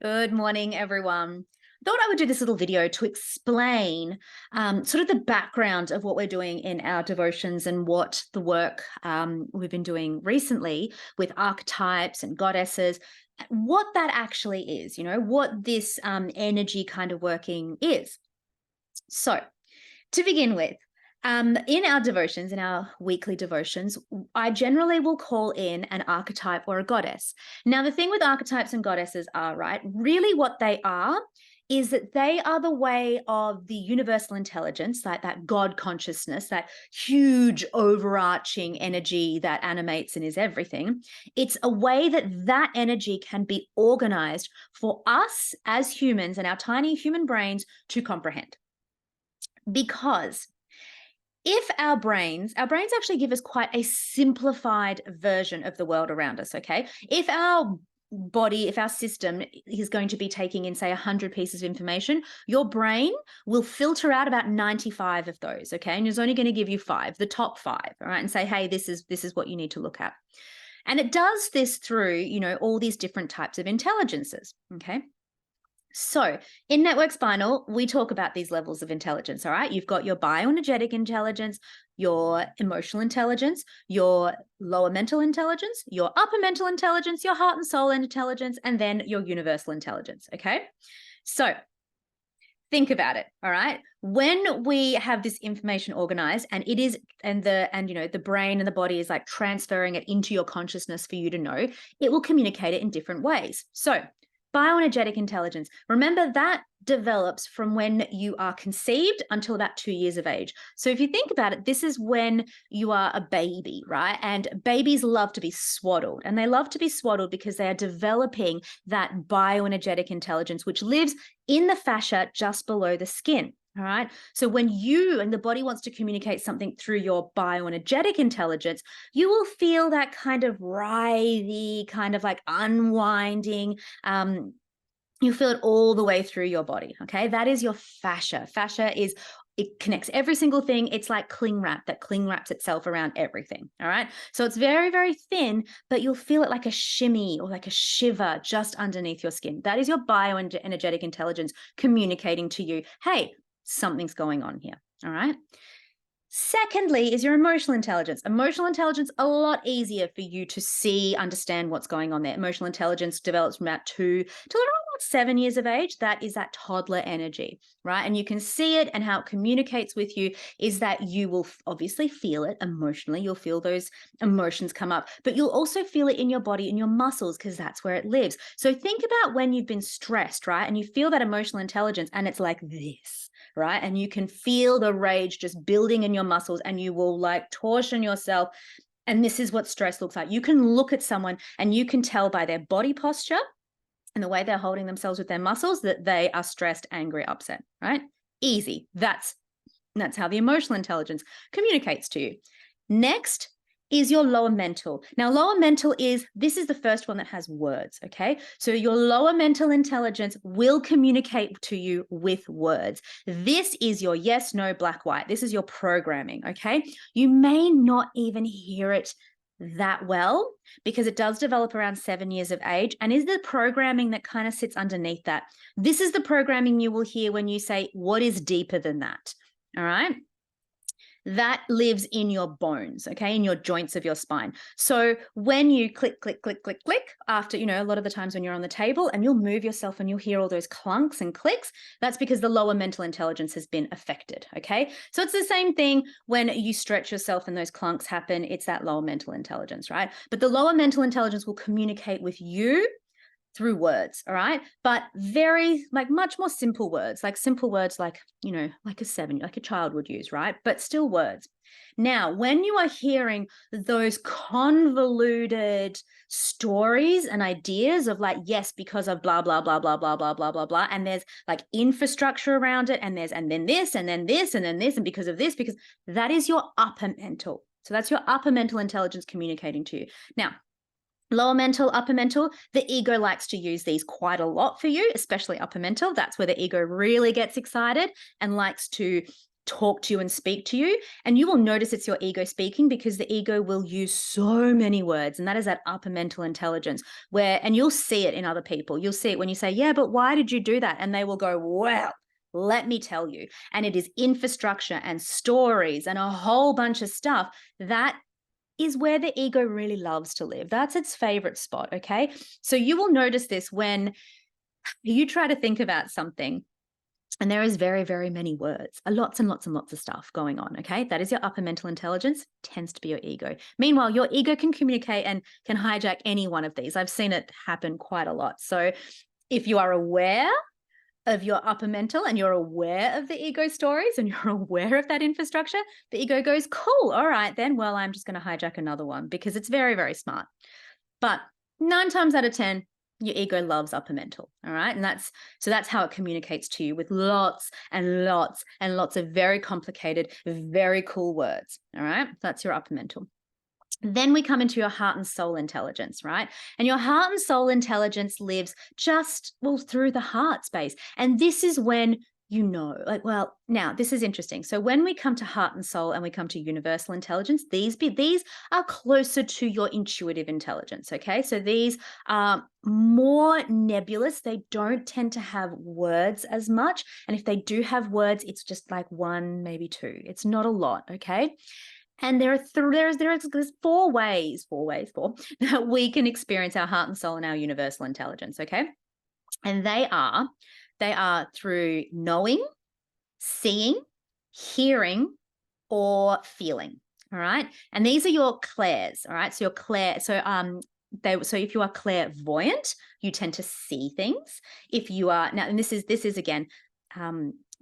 Good morning, everyone. Thought I would do this little video to explain sort of the background of what we're doing in our devotions and what the work we've been doing recently with archetypes and goddesses, what that actually is, what this energy kind of working is. So to begin with, in our devotions, in our weekly devotions, I generally will call in an archetype or a goddess. Now, the thing with archetypes and goddesses are, right, really what they are is that they are the way of the universal intelligence, like that God consciousness, that huge overarching energy that animates and is everything. It's a way that that energy can be organized for us as humans and our tiny human brains to comprehend. Because if our brains actually give us quite a simplified version of the world around us, okay? If our body, if our system is going to be taking in, say, 100 pieces of information, your brain will filter out about 95 of those, okay? And it's only going to give you 5, the top 5, all right? And say, hey, this is what you need to look at. And it does this through, all these different types of intelligences, okay? So in NetworkSpinal, we talk about these levels of intelligence, all right? You've got your bioenergetic intelligence, your emotional intelligence, your lower mental intelligence, your upper mental intelligence, your heart and soul intelligence, and then your universal intelligence, okay? So think about it, all right? When we have this information organized and it is, the brain and the body is like transferring it into your consciousness for you to know, it will communicate it in different ways. So bioenergetic intelligence, remember that develops from when you are conceived until about 2 years of age. So if you think about it, this is when you are a baby, right? And babies love to be swaddled, and they love to be swaddled because they are developing that bioenergetic intelligence, which lives in the fascia just below the skin. All right. So when you and the body wants to communicate something through your bioenergetic intelligence, you will feel that kind of writhy, kind of like unwinding. You feel it all the way through your body. Okay. That is your fascia. Fascia is, it connects every single thing. It's like cling wrap that cling wraps itself around everything. All right. So it's very, very thin, but you'll feel it like a shimmy or like a shiver just underneath your skin. That is your bioenergetic intelligence communicating to you, hey, something's going on here. All right. Secondly is your emotional intelligence. Emotional intelligence, a lot easier for you to see, understand what's going on there. Emotional intelligence develops from about 2 to around 7 years of age. That is that toddler energy, right? And you can see it, and how it communicates with you is that you will obviously feel it emotionally. You'll feel those emotions come up, but you'll also feel it in your body, in your muscles, because that's where it lives. So think about when you've been stressed, right? And you feel that emotional intelligence and it's like this, right? And you can feel the rage just building in your muscles, and you will like torsion yourself. And this is what stress looks like. You can look at someone and you can tell by their body posture and the way they're holding themselves with their muscles that they are stressed, angry, upset, right? Easy. That's how the emotional intelligence communicates to you. Next is your lower mental. Now, lower mental this is the first one that has words, okay? So your lower mental intelligence will communicate to you with words. This is your yes, no, black, white. This is your programming, okay? You may not even hear it that well because it does develop around 7 years of age, and is the programming that kind of sits underneath that. This is the programming you will hear when you say, what is deeper than that? All right. That lives in your bones, okay, in your joints of your spine. So when you click, click, click, click, click, after, a lot of the times when you're on the table and you'll move yourself and you'll hear all those clunks and clicks, that's because the lower mental intelligence has been affected, okay? So it's the same thing when you stretch yourself and those clunks happen. It's that lower mental intelligence, right? But the lower mental intelligence will communicate with you through words, all right? But very, like, much more simple words, like like a child would use, right? But still words. Now, when you are hearing those convoluted stories and ideas of like, yes, because of blah, blah, blah, blah, blah, blah, blah, blah, blah, and there's like infrastructure around it, and then this, and then this, and then this, and because of this, because that is your upper mental. So that's your upper mental intelligence communicating to you. Now, lower mental, upper mental, the ego likes to use these quite a lot for you, especially upper mental. That's where the ego really gets excited and likes to talk to you and speak to you, and you will notice it's your ego speaking, because the ego will use so many words, and that is that upper mental intelligence and you'll see it in other people. You'll see it when you say, yeah, but why did you do that? And they will go, well, let me tell you. And it is infrastructure and stories and a whole bunch of stuff that is where the ego really loves to live. That's its favorite spot, okay? So you will notice this when you try to think about something and there is very, very many words, lots and lots and lots of stuff going on, okay? That is your upper mental intelligence, tends to be your ego. Meanwhile, your ego can communicate and can hijack any one of these. I've seen it happen quite a lot. So if you are aware of your upper mental and you're aware of the ego stories and you're aware of that infrastructure, the ego goes, cool, all right then, well, I'm just going to hijack another one, because it's very, very smart. But 9 times out of 10, your ego loves upper mental, all right? And that's how it communicates to you, with lots and lots and lots of very complicated, very cool words, all right? That's your upper mental. Then we come into your heart and soul intelligence, right? And your heart and soul intelligence lives just, well, through the heart space. And this is when you know, like, well, now this is interesting. So when we come to heart and soul and we come to universal intelligence, these are closer to your intuitive intelligence, okay? So these are more nebulous. They don't tend to have words as much. And if they do have words, it's just like 1, maybe 2. It's not a lot, okay? And there's 4 ways that we can experience our heart and soul and our universal intelligence, okay? And they are through knowing, seeing, hearing, or feeling, all right? And these are your clairs, all right? So your clair, so if you are clairvoyant, you tend to see things. If you are now, and this is again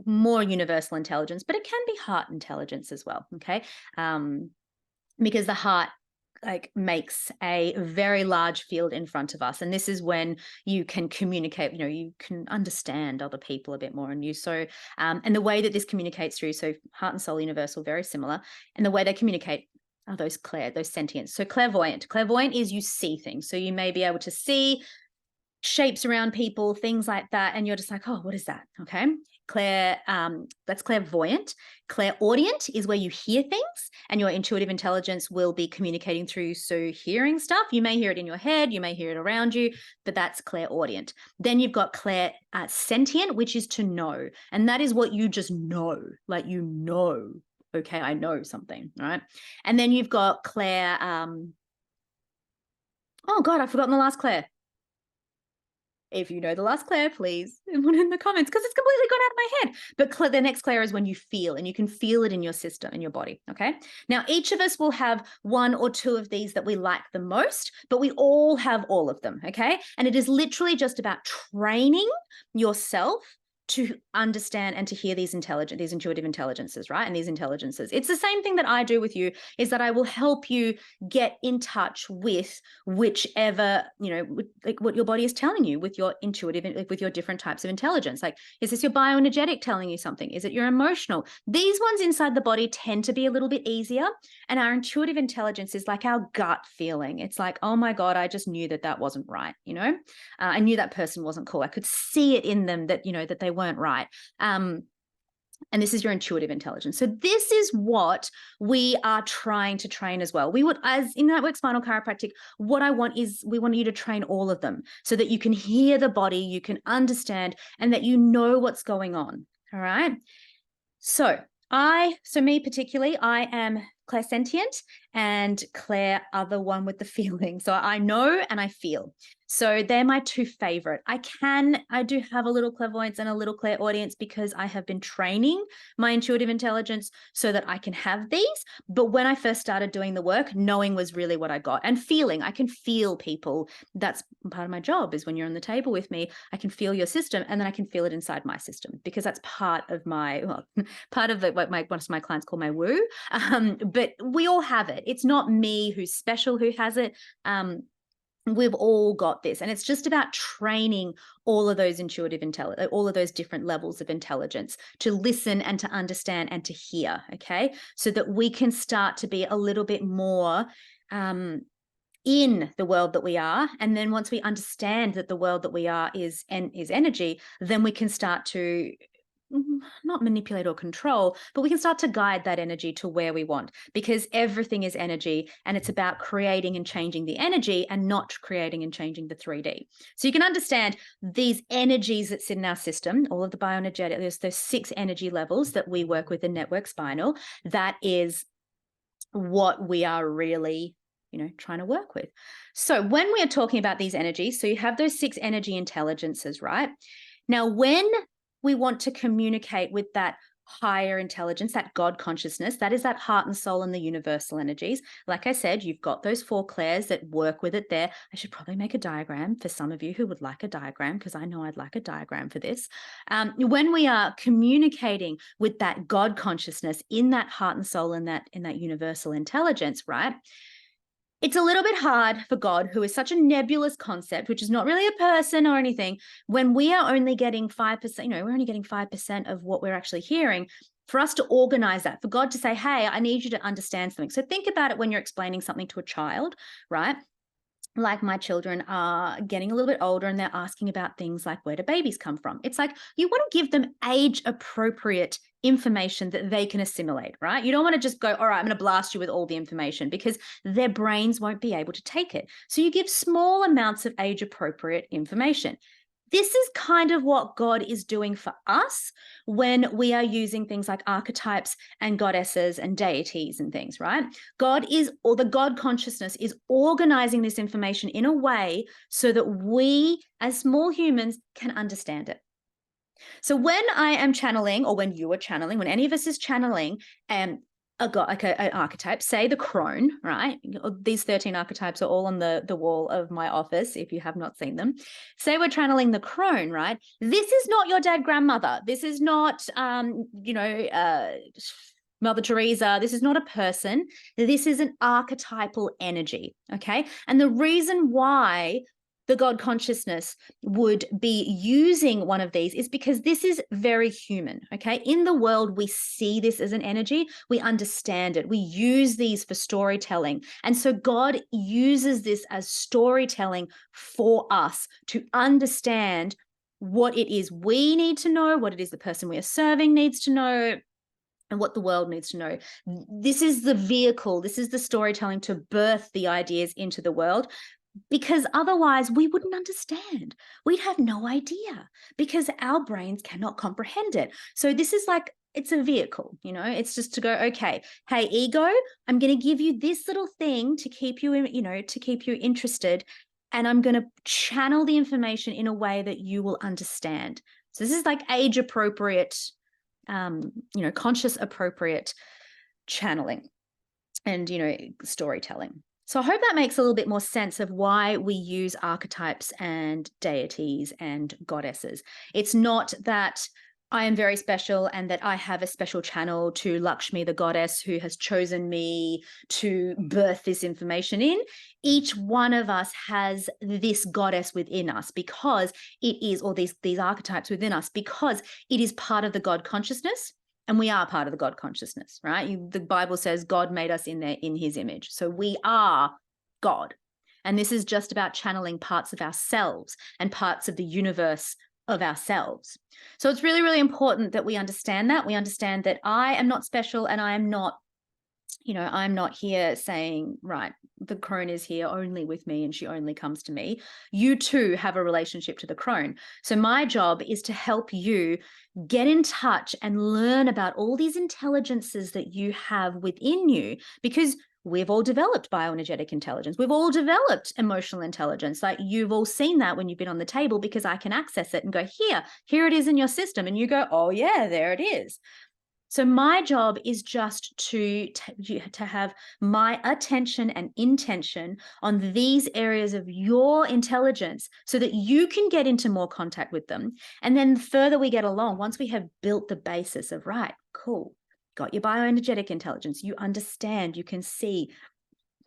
more universal intelligence, but it can be heart intelligence as well, okay? Because the heart makes a very large field in front of us, and this is when you can communicate, you can understand other people a bit more, and and the way that this communicates through, so heart and soul universal, very similar, and the way they communicate are those sentients. So clairvoyant is you see things, so you may be able to see shapes around people, things like that, and you're just like, oh, what is that? Okay. That's clairvoyant. Clairaudient is where you hear things, and your intuitive intelligence will be communicating through, so hearing stuff. You may hear it in your head, you may hear it around you, but that's clairaudient. Then you've got sentient, which is to know, and that is what you just know, like okay, I know something, right? And then you've got oh God, I've forgotten the last clair. If you know the last clair, please put it in the comments, because it's completely gone out of my head. But the next clair is when you feel, and you can feel it in your system, in your body, okay? Now, each of us will have 1 or 2 of these that we like the most, but we all have all of them, okay? And it is literally just about training yourself to understand and to hear these intuitive intelligences, right? And these intelligences. It's the same thing that I do with you, is that I will help you get in touch with whichever, like what your body is telling you, with your intuitive, with your different types of intelligence. Like, is this your bioenergetic telling you something? Is it your emotional? These ones inside the body tend to be a little bit easier. And our intuitive intelligence is like our gut feeling. It's like, oh my God, I just knew that wasn't right. I knew that person wasn't cool. I could see it in them that, that they weren't right. And this is your intuitive intelligence. So this is what we are trying to train as well. We would, as in NetworkSpinal Chiropractic, what I want is, we want you to train all of them, so that you can hear the body, you can understand, and that you know what's going on. All right. So me particularly, I am clairsentient and Claire, other one with the feeling. So I know and I feel. So they're my 2 favorite. I do have a little clairvoyance and a little clairaudience, because I have been training my intuitive intelligence so that I can have these. But when I first started doing the work, knowing was really what I got. And feeling, I can feel people. That's part of my job, is when you're on the table with me, I can feel your system, and then I can feel it inside my system, because that's part of what one of my clients call my woo. But we all have it. It's not me who's special who has it. We've all got this, and it's just about training all of those all of those different levels of intelligence, to listen and to understand and to hear, okay? So that we can start to be a little bit more in the world that we are. And then once we understand that the world that we are is energy, then we can start to not manipulate or control, but we can start to guide that energy to where we want, because everything is energy, and it's about creating and changing the energy and not creating and changing the 3D. So you can understand these energies that sit in our system, all of the bioenergetic, there's those 6 energy levels that we work with in NetworkSpinal. That is what we are really trying to work with. So when we are talking about these energies, so you have those 6 energy intelligences, right? Now, when we want to communicate with that higher intelligence, that God consciousness, that is that heart and soul and the universal energies. Like I said, you've got those 4 clairs that work with it there. I should probably make a diagram for some of you who would like a diagram, because I know I'd like a diagram for this. When we are communicating with that God consciousness in that heart and soul and that universal intelligence, right? It's a little bit hard for God, who is such a nebulous concept, which is not really a person or anything, when we are only getting 5%, we're only getting 5% of what we're actually hearing, for us to organize that, for God to say, hey, I need you to understand something. So think about it when you're explaining something to a child, right? Like my children are getting a little bit older and they're asking about things like, where do babies come from? It's like, you want to give them age appropriate information that they can assimilate, right? You don't want to just go, all right, I'm going to blast you with all the information, because their brains won't be able to take it. So you give small amounts of age appropriate information. This is kind of what God is doing for us when we are using things like archetypes and goddesses and deities and things, right? The God consciousness is organizing this information in a way so that we as small humans can understand it. So when I am channeling, or when you are channeling, when any of us is channeling, an archetype, say the crone, right? These 13 archetypes are all on the wall of my office, if you have not seen them. Say we're channeling the crone, right? This is not your dead grandmother. This is not, Mother Teresa. This is not a person. This is an archetypal energy, okay? And the reason why the God consciousness would be using one of these is because this is very human, okay? In the world, we see this as an energy. We understand it. We use these for storytelling. And so God uses this as storytelling for us to understand what it is we need to know, what it is the person we are serving needs to know, and what the world needs to know. This is the vehicle, this is the storytelling to birth the ideas into the world, because otherwise we wouldn't understand. We'd have no idea, because our brains cannot comprehend it. So this is like, it's a vehicle, it's just to go, okay, hey, ego, I'm going to give you this little thing to keep you, to keep you interested. And I'm going to channel the information in a way that you will understand. So this is like age appropriate, conscious appropriate channeling and, storytelling. So I hope that makes a little bit more sense of why we use archetypes and deities and goddesses. It's not that I am very special and that I have a special channel to Lakshmi, the goddess, who has chosen me to birth this information in. Each one of us has this goddess within us, because it is, or these archetypes within us, because it is part of the God consciousness. And we are part of the God consciousness, right? The Bible says God made us in his image. So we are God. And this is just about channeling parts of ourselves and parts of the universe of ourselves. So it's really, really important that we understand that. We understand that I am not special, and I am not, I'm not here saying, right, the crone is here only with me and she only comes to me. You too have a relationship to the crone. So my job is to help you get in touch and learn about all these intelligences that you have within you, because we've all developed bioenergetic intelligence. We've all developed emotional intelligence. Like, you've all seen that when you've been on the table, because I can access it and go, here it is in your system. And you go, oh yeah, there it is. So my job is just to have my attention and intention on these areas of your intelligence, so that you can get into more contact with them. And then the further we get along, once we have built the basis of, right, cool, got your bioenergetic intelligence, you understand, you can see,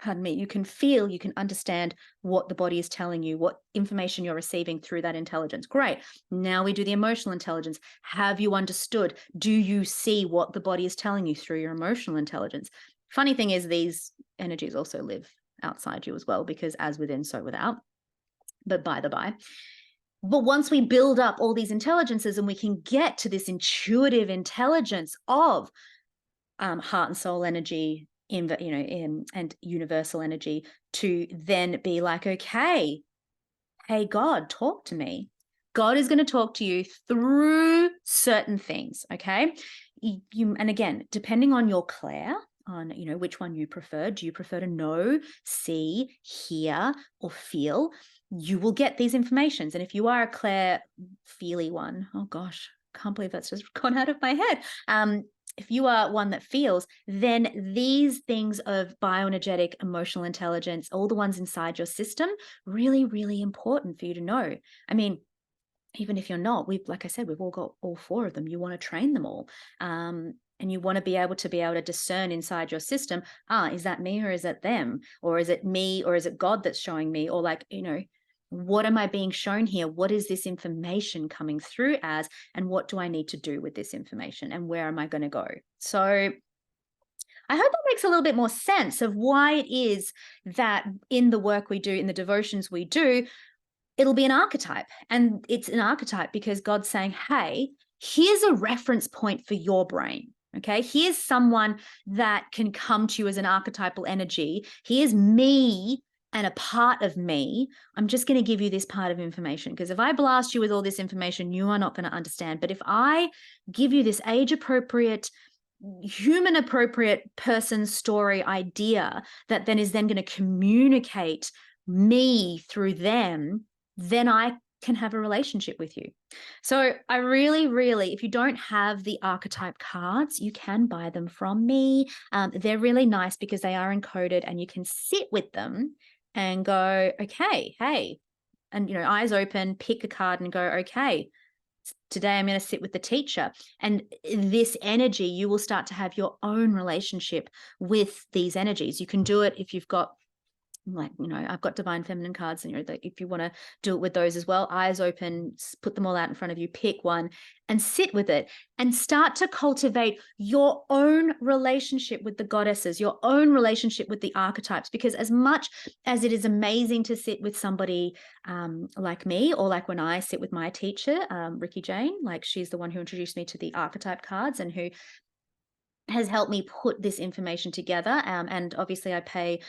you can feel, you can understand what the body is telling you, what information you're receiving through that intelligence. Great. Now we do the emotional intelligence. Have you understood? Do you see what the body is telling you through your emotional intelligence? Funny thing is, these energies also live outside you as well, because as within, so without. But by the by. But once we build up all these intelligences and we can get to this intuitive intelligence of heart and soul energy, and universal energy, to then be like, okay, hey, God, talk to me. God is going to talk to you through certain things, okay? And again, depending on your clair, on which one you prefer. Do you prefer to know, see, hear, or feel? You will get these informations. And if you are a clair feely one, oh gosh, can't believe that's just gone out of my head. If you are one that feels, then these things of bioenergetic, emotional intelligence, all the ones inside your system, really, really important for you to know. I mean, even if you're not, like I said, we've all got all four of them. You want to train them all. And you want to be able to discern inside your system, is that me or is that them? Or is it me or is it God that's showing me? Or like, what am I being shown here? What is this information coming through as? And what do I need to do with this information? And where am I going to go? So I hope that makes a little bit more sense of why it is that in the work we do, in the devotions we do, it'll be an archetype. And it's an archetype because God's saying, hey, here's a reference point for your brain. Okay, here's someone that can come to you as an archetypal energy. Here's me and a part of me. I'm just going to give you this part of information, because if I blast you with all this information, you are not going to understand. But if I give you this age appropriate, human appropriate person story idea that then is then going to communicate me through them, then I can have a relationship with you. So I really, really, if you don't have the archetype cards, you can buy them from me. They're really nice because they are encoded and you can sit with them and go, okay, hey, and, eyes open, pick a card and go, okay, today I'm going to sit with the teacher. And this energy, you will start to have your own relationship with these energies. You can do it if you've got, like, I've got divine feminine cards, and if you want to do it with those as well, eyes open, put them all out in front of you, pick one and sit with it and start to cultivate your own relationship with the goddesses, your own relationship with the archetypes. Because as much as it is amazing to sit with somebody like me, or like when I sit with my teacher, Ricky Jane, like she's the one who introduced me to the archetype cards and who has helped me put this information together. And obviously I pay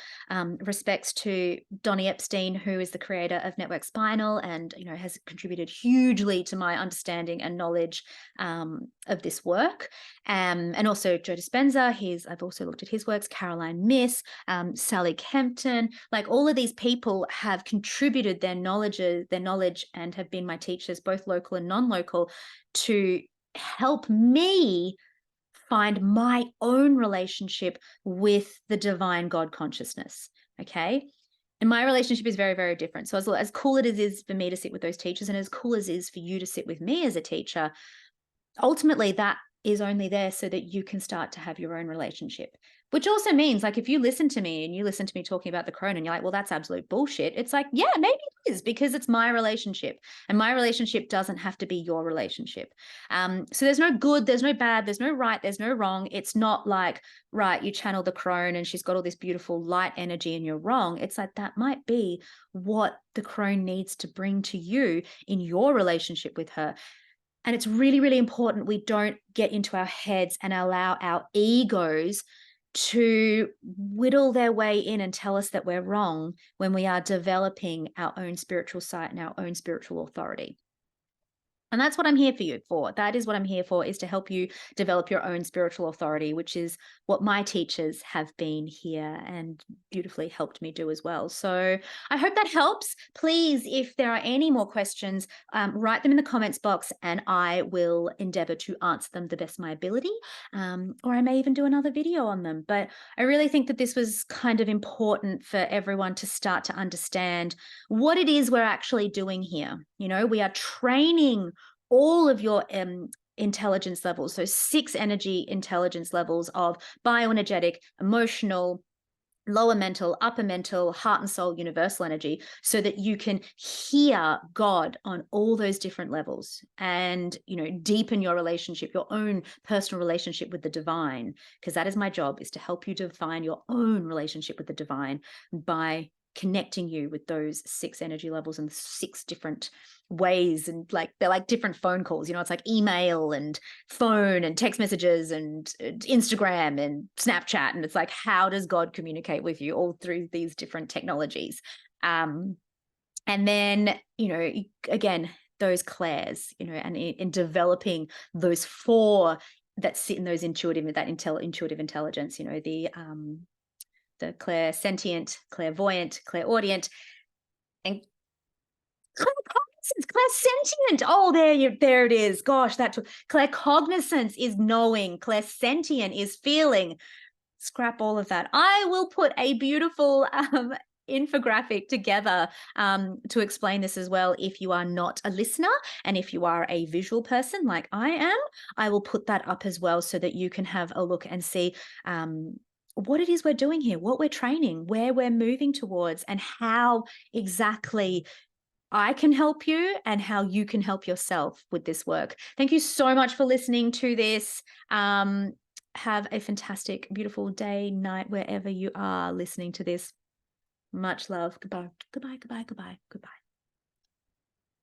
respects to Donnie Epstein, who is the creator of NetworkSpinal and, has contributed hugely to my understanding and knowledge of this work. And also Joe Dispenza, I've also looked at his works, Caroline Miss, Sally Kempton, like all of these people have contributed their knowledge and have been my teachers, both local and non-local, to help me find my own relationship with the divine God consciousness. Okay. And my relationship is very, very different. So as cool as it is for me to sit with those teachers, and as cool as it is for you to sit with me as a teacher, ultimately that is only there so that you can start to have your own relationship. Which also means, like, if you listen to me and you listen to me talking about the crone and you're like, well, that's absolute bullshit. It's like, yeah, maybe it is, because it's my relationship, and my relationship doesn't have to be your relationship. So there's no good, there's no bad, there's no right, there's no wrong. It's not like, right, you channel the crone and she's got all this beautiful light energy and you're wrong. It's like, that might be what the crone needs to bring to you in your relationship with her. And it's really, really important we don't get into our heads and allow our egos to whittle their way in and tell us that we're wrong when we are developing our own spiritual sight and our own spiritual authority. And that's what I'm here for you for. That is what I'm here for, is to help you develop your own spiritual authority, which is what my teachers have been here and beautifully helped me do as well. So I hope that helps. Please, if there are any more questions, write them in the comments box and I will endeavor to answer them the best of my ability. Or I may even do another video on them. But I really think that this was kind of important for everyone to start to understand what it is we're actually doing here. We are training all of your intelligence levels, so 6 energy intelligence levels of bioenergetic, emotional, lower mental, upper mental, heart and soul, universal energy, so that you can hear God on all those different levels and, deepen your relationship, your own personal relationship with the divine, because that is my job, is to help you define your own relationship with the divine by connecting you with those 6 energy levels and 6 different ways. And like, they're like different phone calls, it's like email and phone and text messages and Instagram and Snapchat. And it's like, how does God communicate with you all through these different technologies? And then, again, those clairs, and in developing those 4 that sit in those intuitive intelligence, the clairsentient, clairvoyant, clairaudient, and claircognizance, clairsentient. Oh, there it is. Gosh, claircognizance is knowing, clairsentient is feeling. Scrap all of that. I will put a beautiful infographic together to explain this as well. If you are not a listener and if you are a visual person like I am, I will put that up as well so that you can have a look and see what it is we're doing here, what we're training, where we're moving towards, and how exactly I can help you and how you can help yourself with this work. Thank you so much for listening to this. Have a fantastic, beautiful day, night, wherever you are listening to this. Much love. Goodbye. Goodbye. Goodbye. Goodbye. Goodbye.